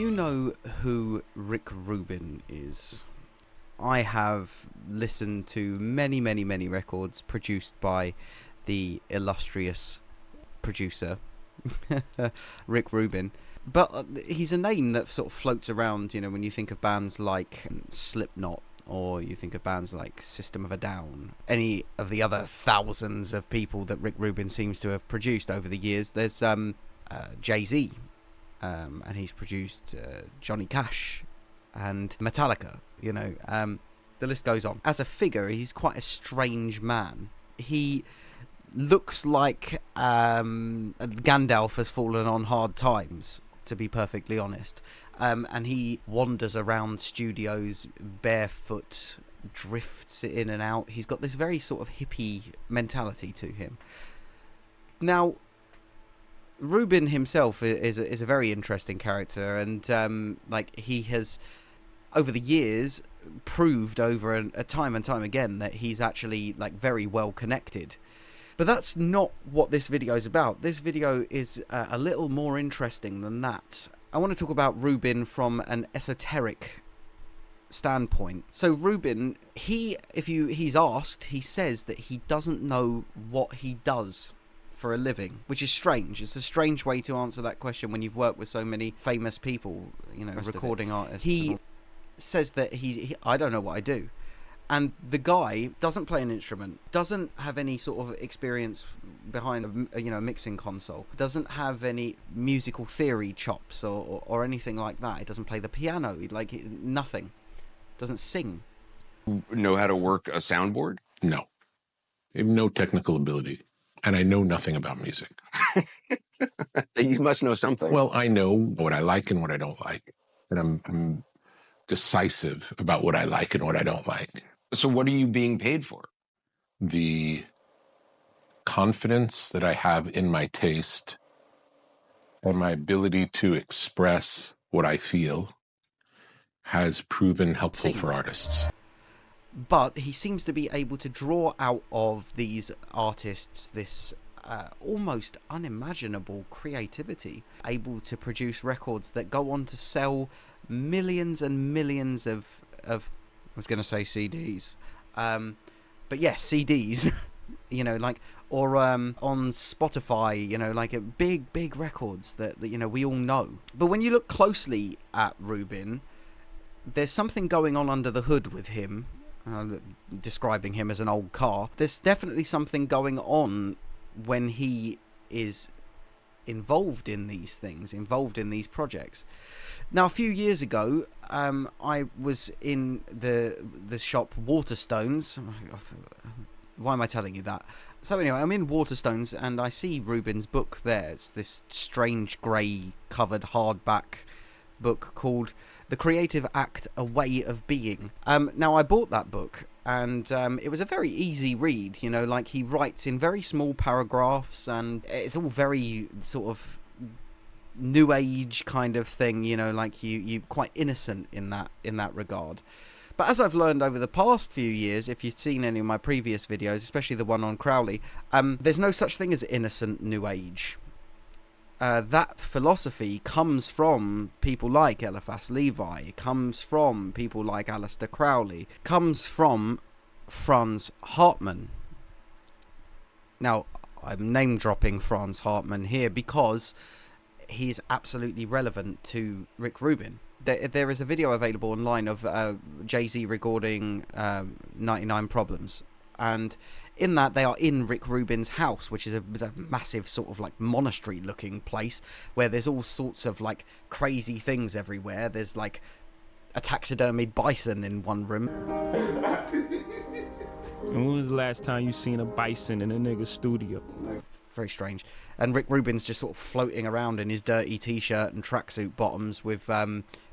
you know who Rick Rubin is? I have listened to many records produced by the illustrious producer, Rick Rubin. But he's a name that sort of floats around, you know, when you think of bands like Slipknot, or you think of bands like System of a Down, any of the other thousands of people that Rick Rubin seems to have produced over the years. There's Jay-Z, and he's produced Johnny Cash and Metallica, you know. The list goes on. As a figure, he's quite a strange man. He looks like Gandalf has fallen on hard times, to be perfectly honest. And he wanders around studios barefoot, drifts in and out. He's got this very sort of hippie mentality to him. Now, Rubin himself is a very interesting character, and like, he has, over the years, proved over a time and time again that he's actually like very well connected. But that's not what this video is about. This video is a little more interesting than that. I want to talk about Rubin from an esoteric standpoint. So Rubin, he's asked, he says that he doesn't know what he does for a living, which is strange. It's a strange way to answer that question when you've worked with so many famous people, you know, recording artists. He says that he I don't know what I do. And the guy doesn't play an instrument, doesn't have any sort of experience behind a mixing console, doesn't have any musical theory chops or anything like that. He doesn't play the piano, nothing. Doesn't sing. Know how to work a soundboard? No. I have no technical ability, and I know nothing about music. You must know something. Well, I know what I like and what I don't like, and I'm decisive about what I like and what I don't like. So what are you being paid for? The confidence that I have in my taste and my ability to express what I feel has proven helpful for artists. But he seems to be able to draw out of these artists this almost unimaginable creativity, able to produce records that go on to sell millions and millions of I was going to say CDs, but yes, CDs, you know, like, or on Spotify, you know, like big records that you know we all know. But when you look closely at Rubin, there's something going on under the hood with him. Describing him as an old car, there's definitely something going on when he is involved in these things, involved in these projects. Now, a few years ago, I was in the shop Waterstones. Why am I telling you that? So anyway, I'm in Waterstones and I see Rubin's book there. It's this strange grey covered hardback book called The Creative Act, A Way of Being. Now, I bought that book, and it was a very easy read, you know, like, he writes in very small paragraphs, and it's all very sort of new age kind of thing, you know, like you quite innocent in that regard. But as I've learned over the past few years, if you've seen any of my previous videos, especially the one on Crowley, there's no such thing as innocent new age. That philosophy comes from people like Eliphas Levi, comes from people like Aleister Crowley, comes from Franz Hartmann. Now, I'm name dropping Franz Hartmann here because he's absolutely relevant to Rick Rubin. There is a video available online of Jay-Z recording 99 Problems. And in that, they are in Rick Rubin's house, which is a massive sort of like monastery looking place where there's all sorts of like crazy things everywhere. There's like a taxidermied bison in one room. And when was the last time you seen a bison in a nigga's studio? Very strange. And Rick Rubin's just sort of floating around in his dirty t-shirt and tracksuit bottoms with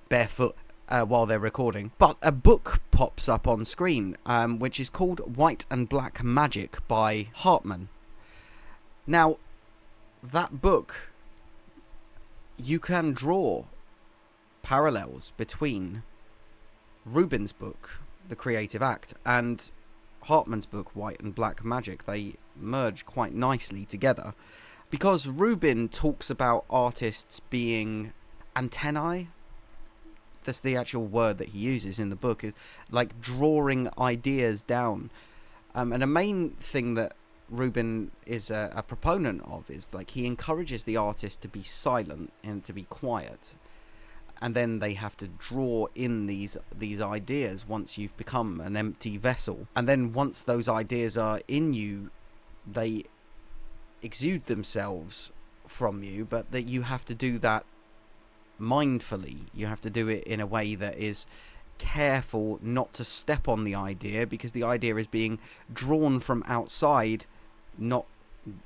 barefoot while they're recording. But a book pops up on screen, which is called White and Black Magic by Hartmann. Now, that book, you can draw parallels between Rubin's book, The Creative Act, and Hartmann's book, White and Black Magic. They merge quite nicely together, because Rubin talks about artists being antennae, that's the actual word that he uses in the book, is like drawing ideas down. And a main thing that Rubin is a proponent of is like he encourages the artist to be silent and to be quiet, and then they have to draw in these ideas once you've become an empty vessel. And then once those ideas are in you, they exude themselves from you, but that you have to do that mindfully. You have to do it in a way that is careful not to step on the idea, because the idea is being drawn from outside, not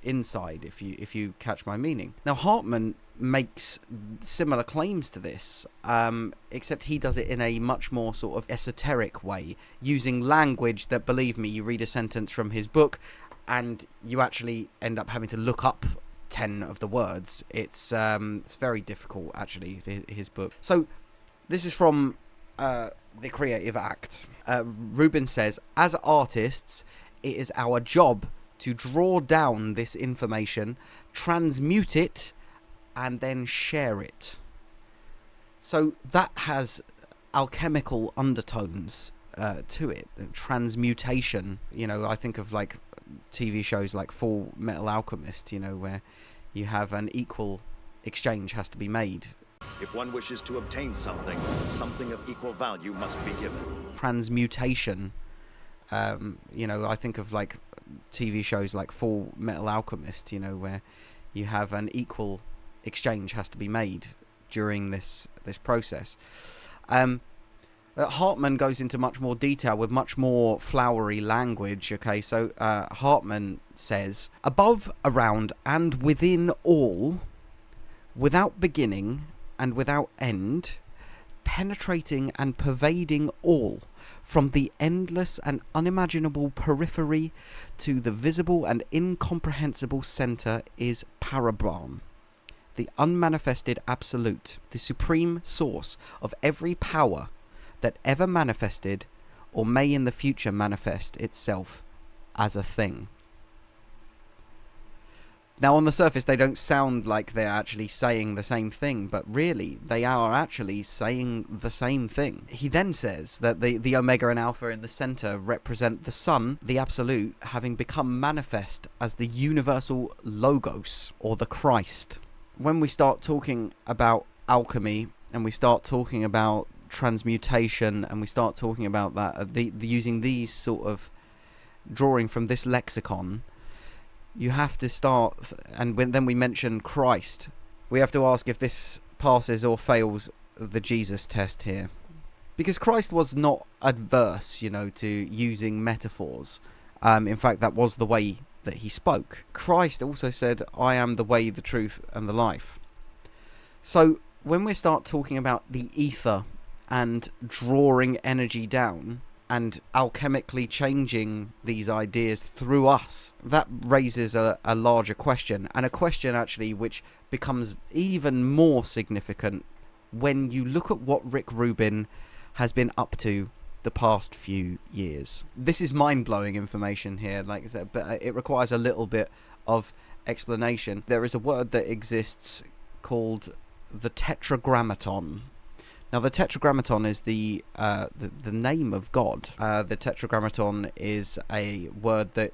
inside, if you catch my meaning. Now, Hartmann makes similar claims to this, except he does it in a much more sort of esoteric way, using language that, believe me, you read a sentence from his book and you actually end up having to look up 10 of the words. It's very difficult, actually, his book. So this is from The Creative Act. Rubin says, as artists, it is our job to draw down this information, transmute it, and then share it. So that has alchemical undertones to it. Transmutation. You know, I think of like TV shows like Full Metal Alchemist, you know, where you have an equal exchange has to be made. If one wishes to obtain something of equal value must be given. Transmutation. You know, I think of like TV shows like Full Metal Alchemist, you know, where you have an equal exchange has to be made during this process. Hartmann goes into much more detail with much more flowery language. Okay, so Hartmann says, above, around, and within all, without beginning and without end, penetrating and pervading all, from the endless and unimaginable periphery to the visible and incomprehensible centre, is Parabrahman, the unmanifested absolute, the supreme source of every power that ever manifested or may in the future manifest itself as a thing. Now, on the surface, they don't sound like they're actually saying the same thing, but really, they are actually saying the same thing. He then says that the Omega and Alpha in the center represent the Sun, the Absolute, having become manifest as the universal Logos, or the Christ. When we start talking about alchemy, and we start talking about transmutation, and we start talking about that, using these sort of drawing from this lexicon, you have to start, and then we mention Christ, we have to ask if this passes or fails the Jesus test here, because Christ was not adverse, you know, to using metaphors. In fact, that was the way that he spoke. Christ also said, I am the way, the truth, and the life. So when we start talking about the ether and drawing energy down and alchemically changing these ideas through us, that raises a larger question, and a question actually which becomes even more significant when you look at what Rick Rubin has been up to the past few years. This is mind-blowing information here, like I said, but it requires a little bit of explanation. There is a word that exists called the Tetragrammaton. Now, the Tetragrammaton is the name of God. The Tetragrammaton is a word that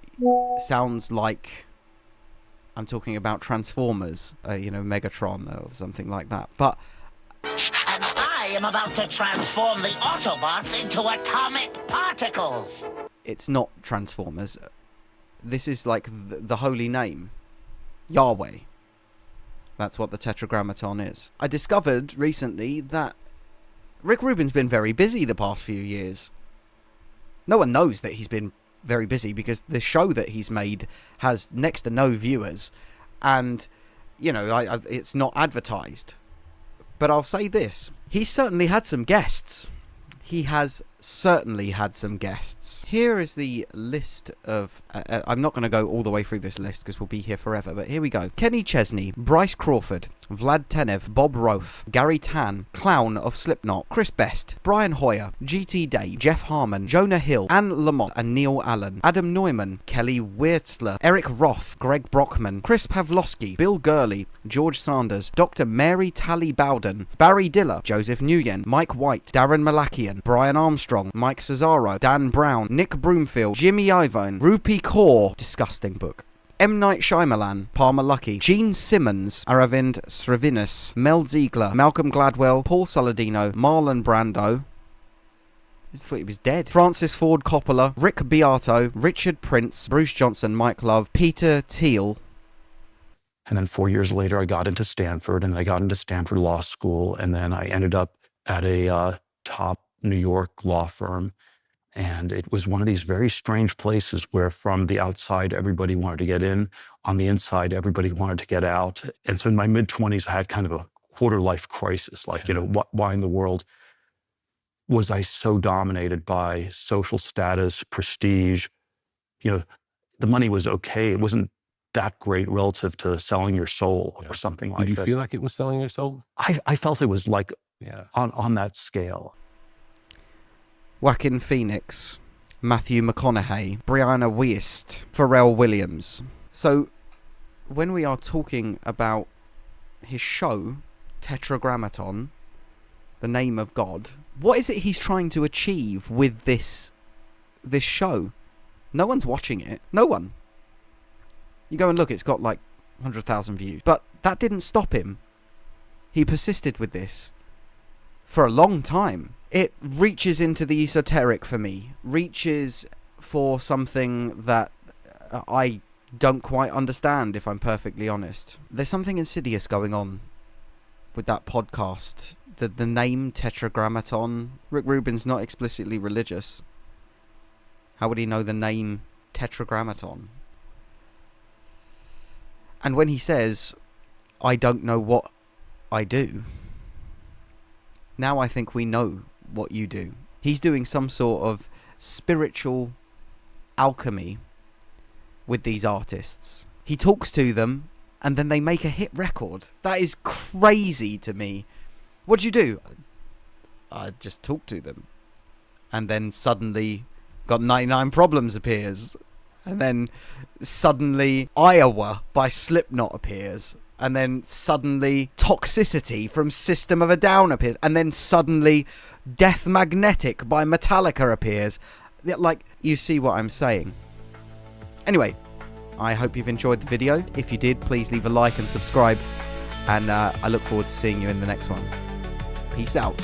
sounds like I'm talking about Transformers, you know, Megatron or something like that. But and I am about to transform the Autobots into atomic particles. It's not Transformers. This is like the holy name, Yahweh. That's what the Tetragrammaton is. I discovered recently that Rick Rubin's been very busy the past few years. No one knows that he's been very busy because the show that he's made has next to no viewers, and, you know, it's not advertised. But I'll say this, he's certainly had some guests. He has certainly had some guests. Here is the list of... I'm not going to go all the way through this list because we'll be here forever, but here we go. Kenny Chesney, Bryce Crawford, Vlad Tenev, Bob Roth, Gary Tan, Clown of Slipknot, Chris Best, Brian Hoyer, GT Day, Jeff Harmon, Jonah Hill, Anne Lamott and Neil Allen, Adam Neumann, Kelly Wirtzler, Eric Roth, Greg Brockman, Chris Pavlovsky, Bill Gurley, George Sanders, Dr. Mary Tally Bowden, Barry Diller, Joseph Nguyen, Mike White, Darren Malakian, Brian Armstrong, Mike Cesaro, Dan Brown, Nick Broomfield, Jimmy Iovine, Rupi Kaur, disgusting book, M. Night Shyamalan, Palmer Luckey, Gene Simmons, Aravind Sravinas, Mel Ziegler, Malcolm Gladwell, Paul Saladino, Marlon Brando. I thought he was dead. Francis Ford Coppola, Rick Beato, Richard Prince, Bruce Johnson, Mike Love, Peter Thiel. And then 4 years later, I got into Stanford, and I got into Stanford Law School, and then I ended up at a top New York law firm. And it was one of these very strange places where from the outside, everybody wanted to get in. On the inside, everybody wanted to get out. And so in my mid-20s, I had kind of a quarter-life crisis. Like, why in the world was I so dominated by social status, prestige? The money was okay. It wasn't that great relative to selling your soul or something like that. Did you feel like it was selling your soul? I felt it was like on that scale. Joaquin Phoenix, Matthew McConaughey, Brianna Wiest, Pharrell Williams. So when we are talking about his show, Tetragrammaton, the name of God, what is it he's trying to achieve with this show? No one's watching it. No one. You go and look, it's got like 100,000 views. But that didn't stop him. He persisted with this for a long time. It reaches into the esoteric for me. Reaches for something that I don't quite understand, if I'm perfectly honest. There's something insidious going on with that podcast. The name Tetragrammaton. Rick Rubin's not explicitly religious. How would he know the name Tetragrammaton? And when he says, I don't know what I do, now I think we know what you do. He's doing some sort of spiritual alchemy with these artists. He talks to them and then they make a hit record. That is crazy to me. What do you do? I just talk to them. And then suddenly Got 99 Problems appears. And then suddenly Iowa by Slipknot appears. And then suddenly Toxicity from System of a Down appears. And then suddenly Death Magnetic by Metallica appears. Like, you see what I'm saying. Anyway, I hope you've enjoyed the video. If you did, please leave a like and subscribe. And I look forward to seeing you in the next one. Peace out.